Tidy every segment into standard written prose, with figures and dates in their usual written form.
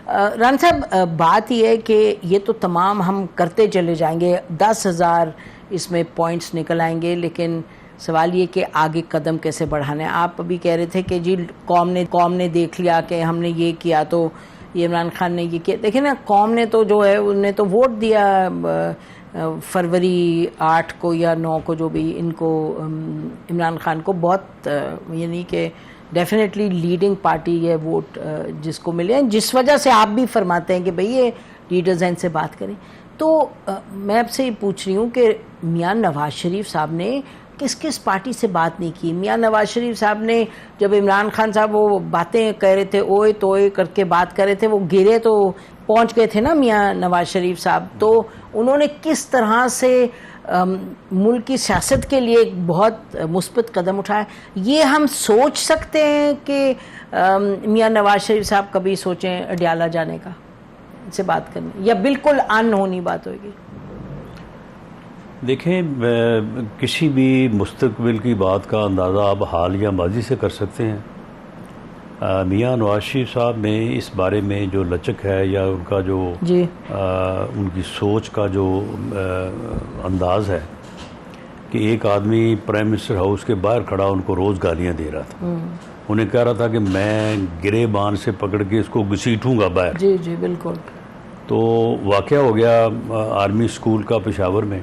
राना साहब, बात यह है कि ये तो तमाम हम करते चले जाएंगे, 10,000 इसमें पॉइंट्स निकल आएंगे, लेकिन सवाल ये कि आगे कदम कैसे बढ़ाने। आप अभी कह रहे थे कि जी कौम ने देख लिया कि हमने ये किया तो ये इमरान खान ने ये किया। देखिए ना, कौम ने तो जो है उन्हें तो वोट दिया फरवरी 8 को या 9 को, जो भी इनको इमरान खान को बहुत यानी कि डेफिनेटली लीडिंग पार्टी है वोट जिसको मिले हैं, जिस वजह से आप भी फरमाते हैं कि भाई ये लीडर्स हैं, इनसे बात करें। तो मैं आपसे ये पूछ रही हूँ कि मियाँ नवाज शरीफ साहब ने किस किस पार्टी से बात नहीं की। मियाँ नवाज शरीफ साहब ने जब इमरान खान साहब वो बातें कह रहे थे, ओए तोए करके बात कर रहे थे, वो गिरे तो पहुंच गए थे ना मियाँ नवाज शरीफ साहब, तो उन्होंने किस तरह से मुल्क की सियासत के लिए एक बहुत मुस्बत कदम उठाया। ये हम सोच सकते हैं कि मियाँ नवाज शरीफ साहब कभी सोचें अडियाला जाने का, इनसे बात करने, या बिल्कुल अनहोनी बात होगी? देखें, किसी भी मुस्तकबिल की बात का अंदाज़ा आप हाल या माजी से कर सकते हैं। मियाँ नवाज शरीफ साहब में इस बारे में जो लचक है या उनका जो उनकी सोच का जो अंदाज है कि एक आदमी प्राइम मिनिस्टर हाउस के बाहर खड़ा उनको रोज़ गालियाँ दे रहा था, उन्हें कह रहा था कि मैं गिरेबान से पकड़ के इसको घसीटूँगा बाहर। जी जी बिल्कुल। तो वाक़या हो गया आर्मी स्कूल का पेशावर में,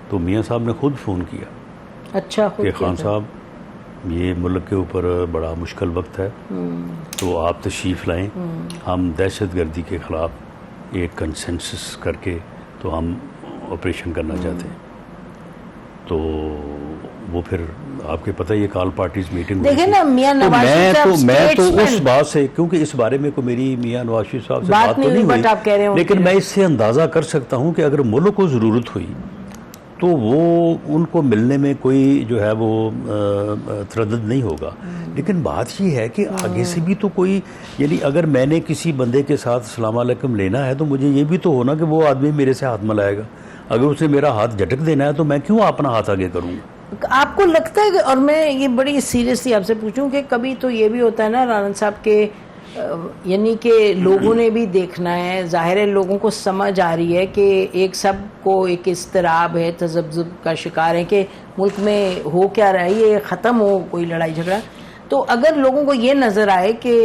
तो मियाँ साहब ने खुद फ़ोन किया, अच्छा, कि खान साहब ये मुल्क के ऊपर बड़ा मुश्किल वक्त है, तो आप तशरीफ़ लाएं, हम दहशतगर्दी के ख़िलाफ़ एक कंसेंसस करके तो हम ऑपरेशन करना चाहते हैं। तो वो फिर आपके पता ही कॉल पार्टीज मीटिंग देखिए ना, मियां नवाज मैं तो उस बात से, क्योंकि इस बारे में कोई मेरी मियां नवाज शरीफ साहब से बात तो नहीं हुई, लेकिन मैं इससे अंदाज़ा कर सकता हूँ कि अगर मुल्क को ज़रूरत हुई तो वो उनको मिलने में कोई जो है वो तरद्दुद नहीं होगा। लेकिन बात ये है कि आगे से भी तो कोई, यानी अगर मैंने किसी बंदे के साथ अस्सलाम वालेकुम लेना है तो मुझे ये भी तो होना कि वो आदमी मेरे से हाथ मिलाएगा। अगर उसे मेरा हाथ झटक देना है तो मैं क्यों अपना हाथ आगे करूँगा? आपको लगता है कि, और मैं ये बड़ी सीरियसली आपसे पूछूं कि कभी तो ये भी होता है ना राना साहब के, यानी कि लोगों ने भी देखना है, ज़ाहिर है लोगों को समझ आ रही है कि एक सब को एक इस्तराब है, तज़ब्ज़ुब का शिकार है कि मुल्क में हो क्या रहा है, ये ख़त्म हो कोई लड़ाई झगड़ा। तो अगर लोगों को ये नज़र आए कि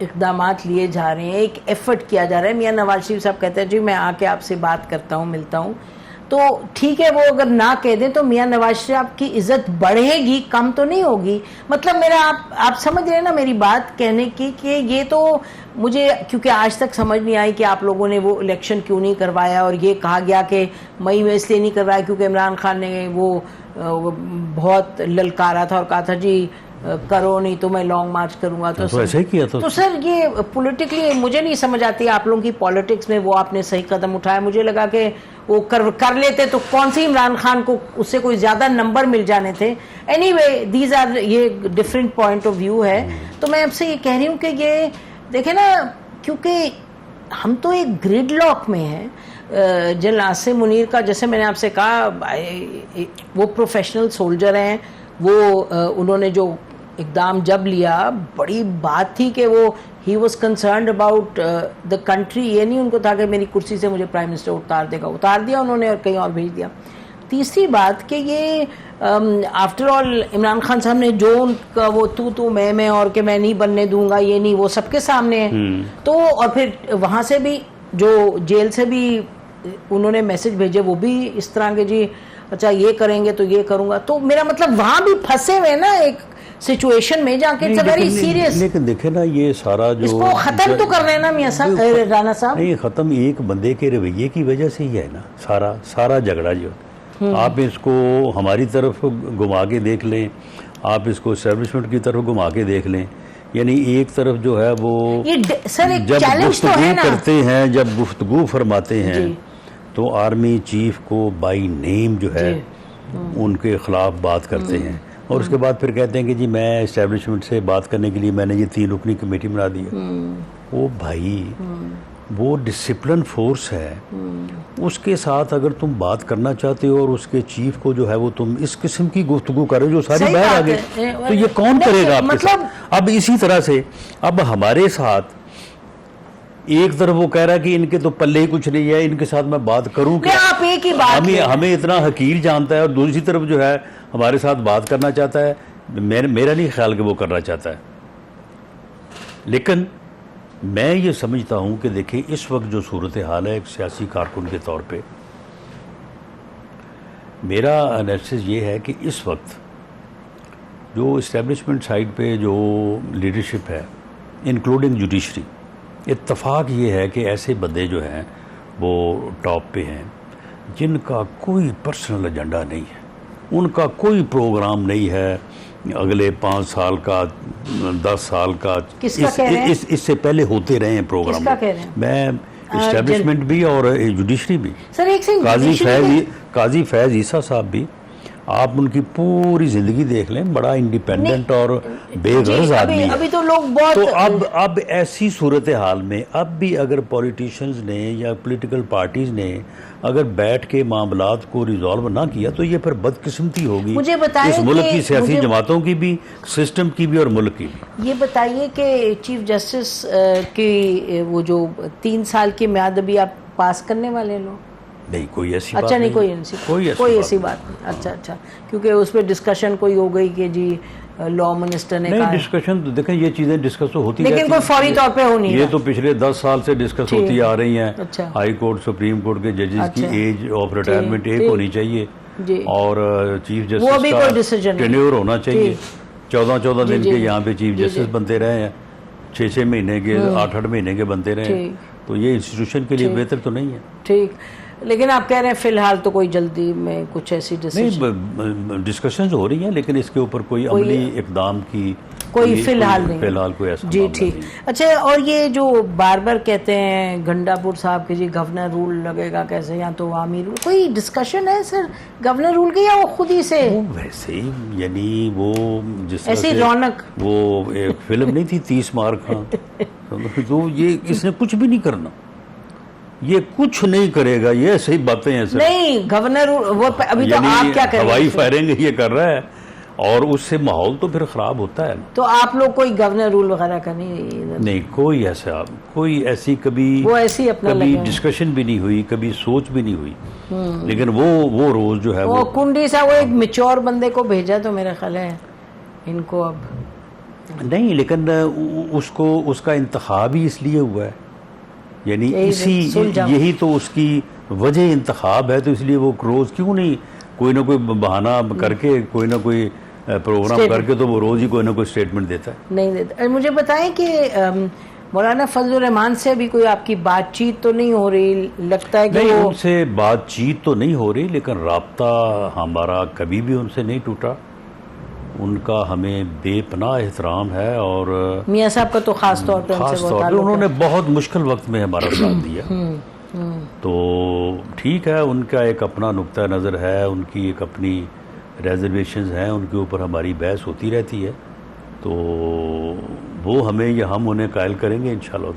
इक़दामात लिए जा रहे हैं, एक एफ़र्ट किया जा रहा है, मियाँ नवाज शरीफ साहब कहते हैं जी मैं आके आपसे बात करता हूँ, मिलता हूँ, तो ठीक है, वो अगर ना कह दें तो मियाँ नवाज शरीफ की इज्जत बढ़ेगी, कम तो नहीं होगी। मतलब मेरा आप समझ रहे हैं ना मेरी बात कहने की, कि ये तो मुझे, क्योंकि आज तक समझ नहीं आई कि आप लोगों ने वो इलेक्शन क्यों नहीं करवाया, और ये कहा गया कि मई में इसलिए नहीं करवाया क्योंकि इमरान खान ने वो बहुत ललकारा था और कहा था जी करो नहीं तो मैं लॉन्ग मार्च करूंगा। तो ऐसे ही किया था। तो सर ये पॉलिटिकली मुझे नहीं समझ आती आप लोगों की पॉलिटिक्स में, वो आपने सही कदम उठाया। मुझे लगा कि वो कर लेते तो कौन सी इमरान खान को उससे कोई ज्यादा नंबर मिल जाने थे। एनीवे दीज आर, ये डिफरेंट पॉइंट ऑफ व्यू है। तो मैं आपसे ये कह रही हूँ कि ये देखे ना, क्योंकि हम तो एक ग्रिड लॉक में हैं। जनरल आसिम मुनीर का, जैसे मैंने आपसे कहा, वो प्रोफेशनल सोल्जर हैं, वो उन्होंने जो इक़दाम जब लिया, बड़ी बात थी कि वो he was concerned about the country. ये नहीं उनको था कि मेरी कुर्सी से मुझे प्राइम मिनिस्टर उतार देगा, उतार दिया उन्होंने और कहीं और भेज दिया। तीसरी बात कि ये आफ्टर ऑल इमरान खान साहब ने जो उनका वो तू मैं और कि मैं नहीं बनने दूंगा, ये नहीं, वो सबके सामने है। तो और फिर वहाँ से भी जो जेल से भी उन्होंने मैसेज भेजे, वो भी इस तरह के जी अच्छा ये करेंगे तो ये करूंगा। तो मेरा मतलब वहाँ भी फंसे हुए ना एक सिचुएशन में जाके, इट्स वेरी सीरियस। लेकिन देखे ना, ये सारा जो इसको खत्म तो कर रहे हैं ना मियां साहब, राना साहब। नहीं, खत्म एक बंदे के रवैये की वजह से ही है ना सारा झगड़ा जो। आप इसको हमारी तरफ घुमा के देख लें, आप इसको एस्टेब्लिशमेंट की तरफ घुमा के देख लें, यानी एक तरफ जो है वो सर एक जब चैलेंज तो है ना, करते हैं, जब गुफ्तगू फरमाते हैं तो आर्मी चीफ को बाई नेम जो है उनके खिलाफ बात करते हैं, और उसके बाद फिर कहते हैं कि जी मैं एस्टेब्लिशमेंट से बात करने के लिए मैंने ये 3 रुकनी कमेटी बना दी है। ओ भाई, वो डिसिप्लिन फोर्स है, उसके साथ अगर तुम बात करना चाहते हो और उसके चीफ को जो है वो तुम इस किस्म की गुफ्तगू कर रहे हो जो सारी बाहर आ गई, तो ये कौन करेगा आपके साथ? अब इसी तरह से अब हमारे साथ एक तरफ वो कह रहा है कि इनके तो पल्ले ही कुछ नहीं है, इनके साथ मैं बात करूं क्या? आप एक ही बात हमें इतना हकीर जानता है, और दूसरी तरफ जो है हमारे साथ बात करना चाहता है। मेरा नहीं ख्याल कि वो करना चाहता है। लेकिन मैं ये समझता हूं कि देखिए इस वक्त जो सूरत हाल है, एक सियासी कारकुन के तौर पे मेरा एनालिसिस ये है कि इस वक्त जो इस्टेब्लिशमेंट साइड पे जो लीडरशिप है, इंक्लूडिंग जुडिशरी, इत्तफाक ये है कि ऐसे बंदे जो हैं वो टॉप पे हैं जिनका कोई पर्सनल एजेंडा नहीं है, उनका कोई प्रोग्राम नहीं है अगले 5 साल का, 10 साल का। इससे पहले होते रहे हैं प्रोग्राम। मैं इस्टेब्लिशमेंट भी और जुडिशरी भी। सर एक काजी फैज ईसा साहब भी, आप उनकी पूरी जिंदगी देख लें, बड़ा इंडिपेंडेंट और बेगर्ज आदमी है। अभी तो लोग बहुत, तो अब ऐसी सूरत हाल में अब भी अगर पॉलिटिशियंस ने या पॉलिटिकल पार्टीज ने अगर बैठ के मामलात को रिजॉल्व ना किया तो ये फिर बदकिस्मती होगी मुझे बताइए इस मुल्क की सियासी जमातों की भी, सिस्टम की भी और मुल्क की भी। ये बताइए कि चीफ जस्टिस की वो जो 3 साल की म्याद अभी आप पास करने वाले हैं लोग? नहीं, कोई ऐसी बात नहीं। कोई ऐसी बात नहीं। अच्छा, क्योंकि उस पर डिस्कशन कोई हो गई कि जी लॉ मिनिस्टर ने कहा। डिस्कशन तो देखें, ये चीजें डिस्कस तो होती, लेकिन कोई फौरी तौर पे होनी है। ये तो पिछले 10 साल से डिस्कस होती आ रही हैं। अच्छा। हाई कोर्ट, सुप्रीम कोर्ट के जजेस की एज ऑफ रिटायरमेंट एक होनी चाहिए, और चीफ जस्टिस का टेन्योर होना चाहिए। 14 दिन के यहाँ पे चीफ जस्टिस बनते रहे हैं, 6 महीने के, 8 महीने के बनते रहे, तो ये इंस्टीट्यूशन के लिए बेहतर तो नहीं है। ठीक, लेकिन आप कह रहे हैं फिलहाल तो कोई जल्दी में कुछ ऐसी डिस्कशंस हो रही हैं, लेकिन इसके ऊपर कोई अमली इकदाम की कोई फिलहाल कोई ऐसा जी ठीक। अच्छा, और ये जो बार बार कहते हैं गंडापुर साहब के जी गवर्नर रूल लगेगा कैसे, या तो आवामी रूल, कोई डिस्कशन है सर गवर्नर रूल की, या वो खुद ही से वैसे ही, यानी वो जिस ऐसी रौनक, वो एक फिल्म नहीं थी 30 मार खां, तो ये इसने कुछ भी नहीं करना, ये कुछ नहीं करेगा, ये सही बातें हैं सर। नहीं, गवर्नर वो अभी तो आप क्या करेंगे? हवाई फायरिंग ये कर रहा है, और उससे माहौल तो फिर खराब होता है। तो आप लोग कोई गवर्नर रूल वगैरह का नहीं, कोई ऐसा, कोई ऐसी कभी वो ऐसी अपना कभी डिस्कशन भी नहीं हुई, कभी सोच भी नहीं हुई। लेकिन वो रोज जो है वो कुंडी सा वो एक मैच्योर बंदे को भेजा, तो मेरा ख्याल है इनको अब नहीं, लेकिन उसका इंतखाब ही इसलिए हुआ है, यानी यही तो उसकी वजह इंतखाब है, तो इसलिए वो रोज क्यों नहीं कोई ना कोई बहाना करके, कोई ना कोई प्रोग्राम करके, तो वो रोज ही कोई ना कोई स्टेटमेंट देता है। नहीं देता। मुझे बताएं कि मौलाना फजलुर रहमान से भी कोई आपकी बातचीत तो नहीं हो रही? लगता है कि नहीं, उनसे बातचीत तो नहीं हो रही, लेकिन राब्ता हमारा कभी भी उनसे नहीं टूटा। उनका हमें बेपनाह एहतराम है, और मियां साहब का तो खास तौर पे उन्होंने बहुत मुश्किल वक्त में हमारा साथ दिया। तो ठीक है, उनका एक अपना नुक्ता नज़र है, उनकी एक अपनी रिजर्वेशंस हैं, उनके ऊपर हमारी बहस होती रहती है, तो वो हमें या हम उन्हें कायल करेंगे इंशाअल्लाह।